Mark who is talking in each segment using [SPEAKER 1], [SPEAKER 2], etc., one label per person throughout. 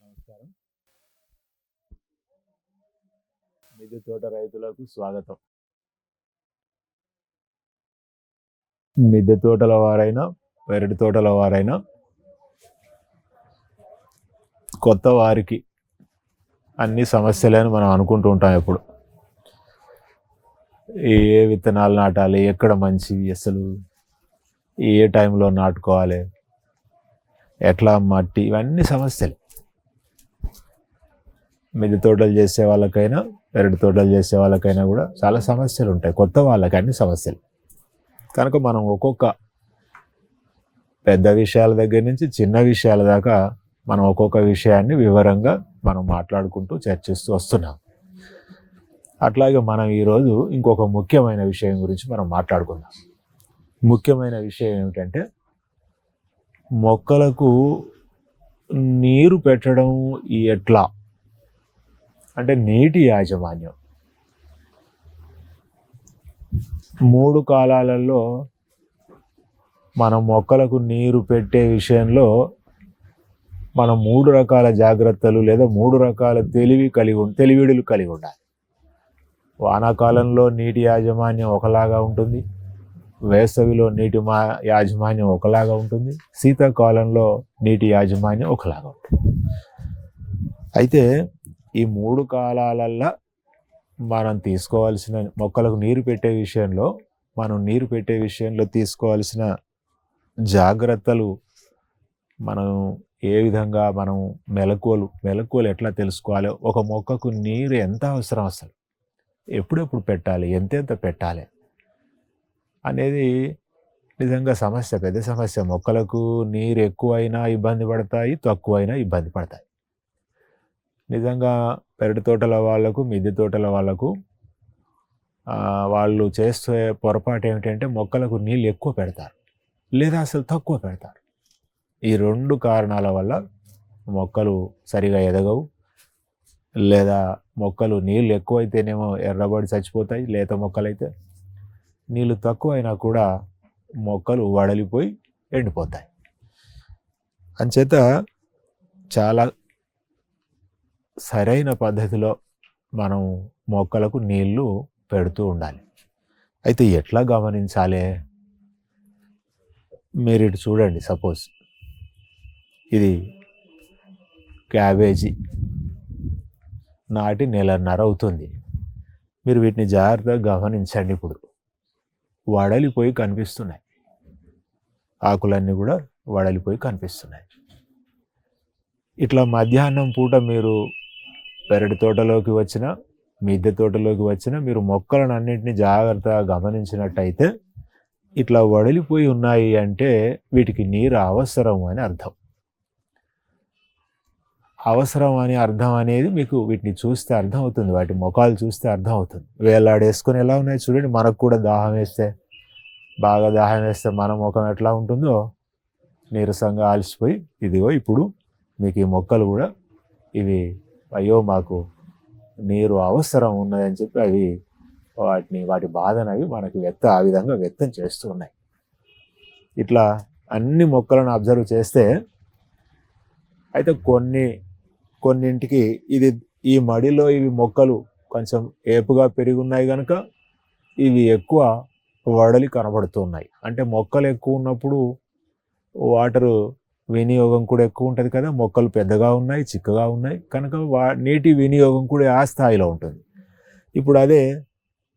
[SPEAKER 1] నమస్కారం. మిద్దె తోట రైతులకు స్వాగతం. మిద్దె తోటల వారైనా, పెరటి తోటల వారైనా కొత్త వారికి అన్ని సమస్యలని మనం అనుకుంటూ ఉంటాం. ఎప్పుడు ఏ విత్తనాలు నాటాలి, ఎక్కడ మంచివి, అసలు ఏ టైంలో నాటుకోవాలి, ఎట్లా మట్టి, ఇవన్నీ సమస్యలు. మిద్దె తోటలు చేసే వాళ్ళకైనా, పెరటి తోటలు చేసే వాళ్ళకైనా కూడా చాలా సమస్యలు ఉంటాయి. కొత్త వాళ్ళకి అన్ని సమస్యలు. కనుక మనం ఒక్కొక్క పెద్ద విషయాల దగ్గర నుంచి చిన్న విషయాల దాకా మనం ఒక్కొక్క విషయాన్ని వివరంగా మనం మాట్లాడుకుంటూ చర్చిస్తూ వస్తున్నాం. అట్లాగే మనం ఈరోజు ఇంకొక ముఖ్యమైన విషయం గురించి మనం మాట్లాడుకుందాం. ముఖ్యమైన విషయం ఏమిటంటే, మొక్కలకు నీరు పెట్టడం ఎట్లా అంటే నీటి యాజమాన్యం. 3 కాలాలలో మనం మొక్కలకు నీరు పెట్టే విషయంలో మనం 3 రకాల జాగ్రత్తలు లేదా 3 రకాల తెలివిడులు కలిగి ఉండాలి. వానాకాలంలో నీటి యాజమాన్యం ఒకలాగా ఉంటుంది, వేసవిలో నీటి యాజమాన్యం ఒకలాగా ఉంటుంది, శీతాకాలంలో నీటి యాజమాన్యం ఒకలాగా ఉంటుంది. అయితే ఈ 3 కాలాలల్లో మనం తీసుకోవాల్సిన, మొక్కలకు నీరు పెట్టే విషయంలో తీసుకోవాల్సిన జాగ్రత్తలు, మనం ఏ విధంగా మనం మెలకువలు ఎట్లా తెలుసుకోవాలి, ఒక మొక్కకు నీరు ఎంత అవసరం, అసలు ఎప్పుడెప్పుడు పెట్టాలి, ఎంతెంత పెట్టాలి అనేది నిజంగా పెద్ద సమస్య. మొక్కలకు నీరు ఎక్కువైనా ఇబ్బంది పడతాయి, తక్కువైనా ఇబ్బంది పడతాయి. నిజంగా పెరటి తోటల వాళ్ళకు, మిద్దె తోటల వాళ్ళకు వాళ్ళు చేసే పొరపాటు ఏమిటంటే, మొక్కలకు నీళ్ళు ఎక్కువ పెడతారు లేదా అసలు తక్కువ పెడతారు. ఈ 2 కారణాల వల్ల మొక్కలు సరిగా ఎదగవు, లేదా మొక్కలు నీళ్ళు ఎక్కువైతేనేమో ఎర్రబడి చచ్చిపోతాయి. లేత మొక్కలైతే నీళ్ళు తక్కువైనా కూడా మొక్కలు వడలిపోయి ఎండిపోతాయి. అంచేత చాలా సరైన పద్ధతిలో మనం మొక్కలకు నీళ్లు పెడుతూ ఉండాలి. అయితే ఎట్లా గమనించాలి? మీరు ఇటు చూడండి. సపోజ్ ఇది క్యాబేజీ నాటి 1.5 నెలలు అవుతుంది. మీరు వీటిని జాగ్రత్తగా గమనించండి. ఇప్పుడు వడలిపోయి కనిపిస్తున్నాయి, ఆకులన్నీ కూడా వడలిపోయి కనిపిస్తున్నాయి. ఇట్లా మధ్యాహ్నం పూట మీరు పెరటి తోటలోకి వచ్చిన, మిద్దె తోటలోకి వచ్చిన, మీరు మొక్కలను అన్నింటినీ జాగ్రత్తగా గమనించినట్టయితే, ఇట్లా వడిలిపోయి ఉన్నాయి అంటే వీటికి నీరు అవసరం అని అర్థం. అవసరం అని అర్థం అనేది మీకు వీటిని చూస్తే అర్థం అవుతుంది, వాటి ముఖాలు చూస్తే అర్థం అవుతుంది. వేలాడేసుకొని ఎలా ఉన్నాయి చూడండి. మనకు కూడా బాగా దాహం వేస్తే మన ముఖం ఎట్లా ఉంటుందో, నీరసంగా ఆలిసిపోయి, ఇదిగో ఇప్పుడు మీకు ఈ మొక్కలు కూడా ఇవి, అయ్యో మాకు నీరు అవసరం ఉన్నదని చెప్పి అవి వాటి బాధనవి మనకి ఆ విధంగా వ్యక్తం చేస్తూ ఉన్నాయి. ఇట్లా అన్ని మొక్కలను అబ్జర్వ్ చేస్తే, అయితే కొన్నింటికి ఈ మడిలో ఇవి మొక్కలు కొంచెం ఏపుగా పెరిగి ఉన్నాయి కనుక ఇవి ఎక్కువ వడలి కనబడుతున్నాయి. అంటే మొక్కలు ఎక్కువ ఉన్నప్పుడు వాటరు వినియోగం కూడా ఎక్కువ ఉంటుంది కదా. మొక్కలు పెద్దగా ఉన్నాయి, చిక్కగా ఉన్నాయి కనుక నీటి వినియోగం కూడా ఆ స్థాయిలో ఉంటుంది. ఇప్పుడు అదే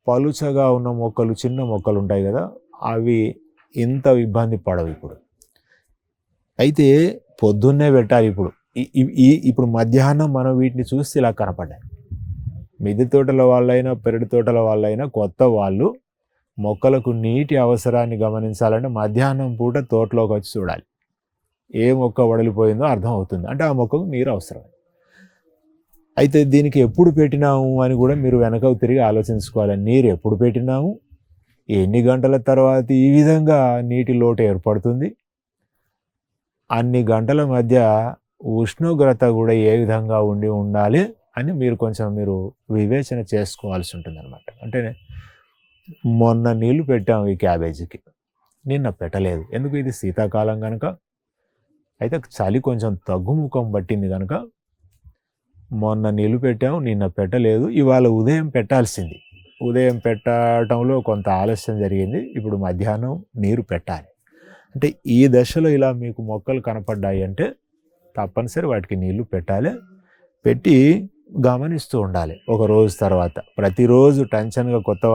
[SPEAKER 1] పలుచగా ఉన్న మొక్కలు, చిన్న మొక్కలు ఉంటాయి కదా, అవి ఇంత ఇబ్బంది పడవు. అయితే పొద్దున్నే పెట్టాలి. ఇప్పుడు మధ్యాహ్నం మనం వీటిని చూస్తే ఇలా కనపడ్డాయి. మిద్దె తోటల వాళ్ళైనా, పెరటి తోటల వాళ్ళైనా, కొత్త వాళ్ళు మొక్కలకు నీటి అవసరాన్ని గమనించాలంటే మధ్యాహ్నం పూట తోటలోకి వచ్చి చూడాలి. ఏ మొక్క వడలిపోయిందో అర్థం అవుతుంది, అంటే ఆ మొక్కకు నీరు అవసరం. అయితే దీనికి ఎప్పుడు పెట్టినాము అని కూడా మీరు వెనక తిరిగి ఆలోచించుకోవాలి. నీరు ఎప్పుడు పెట్టినాము, ఎన్ని గంటల తర్వాత ఈ విధంగా నీటి లోటు ఏర్పడుతుంది, అన్ని గంటల మధ్య ఉష్ణోగ్రత కూడా ఏ విధంగా ఉండాలి అని మీరు వివేచన చేసుకోవాల్సి ఉంటుంది అన్నమాట. అంటే మొన్న నీళ్లు పెట్టాము ఈ క్యాబేజీకి, నిన్న పెట్టలేదు. ఎందుకు? ఇది శీతాకాలం కనుక అయితే చలి కొంచెం తగ్గుముఖం పట్టింది కనుక మొన్న నీళ్ళు పెట్టాము, నిన్న పెట్టలేదు, ఇవాళ ఉదయం పెట్టాల్సింది. ఉదయం పెట్టడంలో కొంత ఆలస్యం జరిగింది. ఇప్పుడు మధ్యాహ్నం నీరు పెట్టాలి. అంటే ఈ దశలో ఇలా మీకు మొక్కలు కనపడ్డాయి అంటే తప్పనిసరి వాటికి నీళ్లు పెట్టాలి. పెట్టి గమనిస్తూ ఉండాలి ఒక రోజు తర్వాత. ప్రతిరోజు టెన్షన్గా కొత్త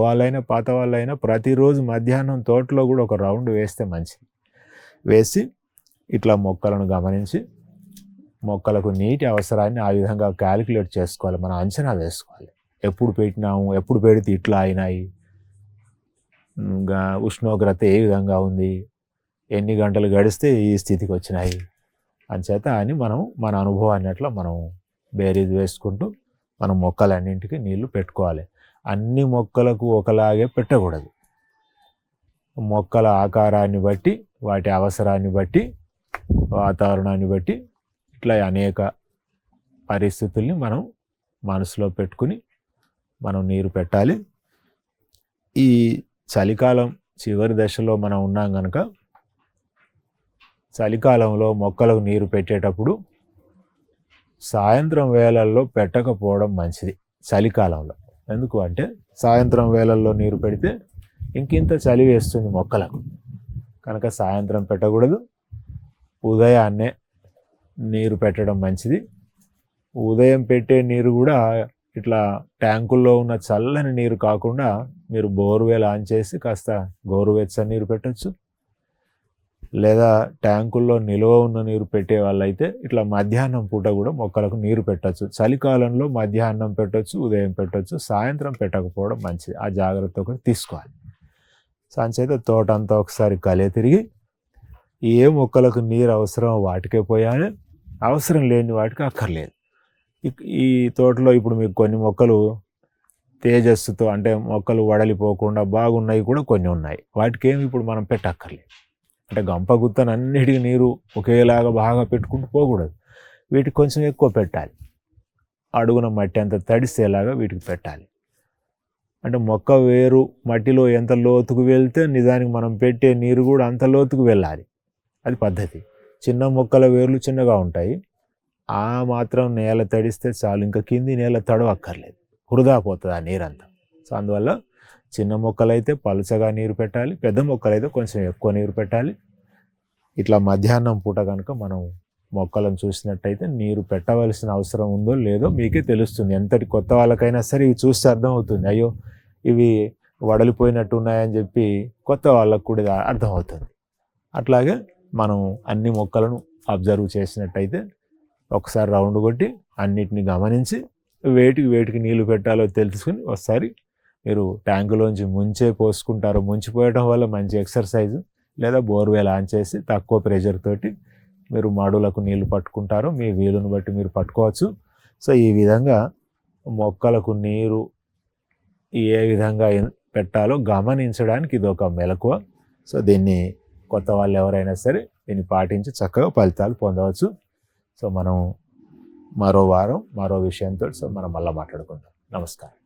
[SPEAKER 1] వాళ్ళైనా పాత వాళ్ళైనా ప్రతిరోజు మధ్యాహ్నం తోటలో కూడా ఒక రౌండ్ వేస్తే మంచిది. వేసి ఇట్లా మొక్కలను గమనించి మొక్కలకు నీటి అవసరాన్ని ఆ విధంగా క్యాలిక్యులేట్ చేసుకోవాలి, మనం అంచనా వేసుకోవాలి. ఎప్పుడు పెట్టినాము, ఎప్పుడు పెడితే ఇట్లా అయినాయి, ఉష్ణోగ్రత ఏ విధంగా ఉంది, ఎన్ని గంటలు గడిస్తే ఈ స్థితికి వచ్చినాయి అంచేత అని మనం మన అనుభవాన్ని అట్లా మనం బేరీజ్ వేసుకుంటూ మనం మొక్కలన్నింటికి నీళ్లు పెట్టుకోవాలి. అన్ని మొక్కలకు ఒకలాగే పెట్టకూడదు. మొక్కల ఆకారాన్ని బట్టి, వాటి అవసరాన్ని బట్టి, వాతావరణాన్ని బట్టి ఇట్లా అనేక పరిస్థితుల్ని మనం మనసులో పెట్టుకుని మనం నీరు పెట్టాలి. ఈ చలికాలం చివరి దశలో మనం ఉన్నాం కనుక చలికాలంలో మొక్కలకు నీరు పెట్టేటప్పుడు సాయంత్రం వేళల్లో పెట్టకపోవడం మంచిది చలికాలంలో. ఎందుకు అంటే సాయంత్రం వేళల్లో నీరు పెడితే ఇంకింత చలి వేస్తుంది మొక్కలకు కనుక సాయంత్రం పెట్టకూడదు. ఉదయాన్నే నీరు పెట్టడం మంచిది. ఉదయం పెట్టే నీరు కూడా ఇట్లా ట్యాంకుల్లో ఉన్న చల్లని నీరు కాకుండా మీరు బోర్వెల్ ఆన్ చేసి కాస్త గోరువెచ్చని నీరు పెట్టచ్చు. లేదా ట్యాంకుల్లో నిల్వ ఉన్న నీరు పెట్టే వాళ్ళైతే ఇట్లా మధ్యాహ్నం పూట కూడా మొక్కలకు నీరు పెట్టచ్చు. చలికాలంలో మధ్యాహ్నం పెట్టచ్చు, ఉదయం పెట్టచ్చు, సాయంత్రం పెట్టకపోవడం మంచిది. ఆ జాగ్రత్త ఒకటి తీసుకోవాలి. సంచేత తోట అంతా ఒకసారి కలే తిరిగి ఏ మొక్కలకు నీరు అవసరమో వాటికే పోయాలి, అవసరం లేని వాటికి అక్కర్లేదు. ఈ తోటలో ఇప్పుడు మీకు కొన్ని మొక్కలు తేజస్సుతో అంటే మొక్కలు వడలిపోకుండా బాగున్నాయి కూడా కొన్ని ఉన్నాయి, వాటికి ఏమి ఇప్పుడు మనం పెట్టక్కర్లేదు. అంటే గంప గుత్తనన్నిటికీ నీరు ఒకేలాగా బాగా పెట్టుకుంటూ పోకూడదు. వీటికి కొంచెం ఎక్కువ పెట్టాలి, అడుగున మట్టి అంత తడిసేలాగా వీటికి పెట్టాలి. అంటే మొక్క వేరు మట్టిలో ఎంత లోతుకు వెళ్తే నిజానికి మనం పెట్టే నీరు కూడా అంత లోతుకు వెళ్ళాలి, అది పద్ధతి. చిన్న మొక్కల వేర్లు చిన్నగా ఉంటాయి, ఆ మాత్రం నేల తడిస్తే చాలు, ఇంకా కింది నేల తడవక్కర్లేదు, వృధా పోతుంది ఆ నీరంతా. సో అందువల్ల చిన్న మొక్కలైతే పలుచగా నీరు పెట్టాలి, పెద్ద మొక్కలైతే కొంచెం ఎక్కువ నీరు పెట్టాలి. ఇట్లా మధ్యాహ్నం పూట కనుక మనం మొక్కలను చూసినట్టయితే నీరు పెట్టవలసిన అవసరం ఉందో లేదో మీకే తెలుస్తుంది. ఎంతటి కొత్త వాళ్ళకైనా సరే ఇవి చూస్తే అర్థమవుతుంది, అయ్యో ఇవి వడలిపోయినట్టు ఉన్నాయని చెప్పి కొత్త వాళ్ళకు కూడా అర్థమవుతుంది. అట్లాగే మనం అన్ని మొక్కలను అబ్జర్వ్ చేసినట్టయితే ఒకసారి రౌండ్ కొట్టి అన్నిటిని గమనించి వేటికి నీళ్లు పెట్టాలో తెలుసుకుని ఒకసారి మీరు ట్యాంకులోంచి ముంచే పోసుకుంటారు. ముంచిపోయడం వల్ల మంచి ఎక్సర్సైజు. లేదా బోర్వెల్ ఆన్ చేసి తక్కువ ప్రెషర్ తోటి మీరు మడులకు నీళ్లు పట్టుకుంటారు, మీ వీలును బట్టి మీరు పట్టుకోవచ్చు. సో ఈ విధంగా మొక్కలకు నీరు ఏ విధంగా పెట్టాలో గమనించడానికి ఇది ఒక మెలకువ. సో దీన్ని కొత్త వాళ్ళు ఎవరైనా సరే దీన్ని పాటించి చక్కగా ఫలితాలు పొందవచ్చు. సో మనం మరో వారం మరో విషయంతో మనం మళ్ళీ మాట్లాడుకుందాం. నమస్కారం.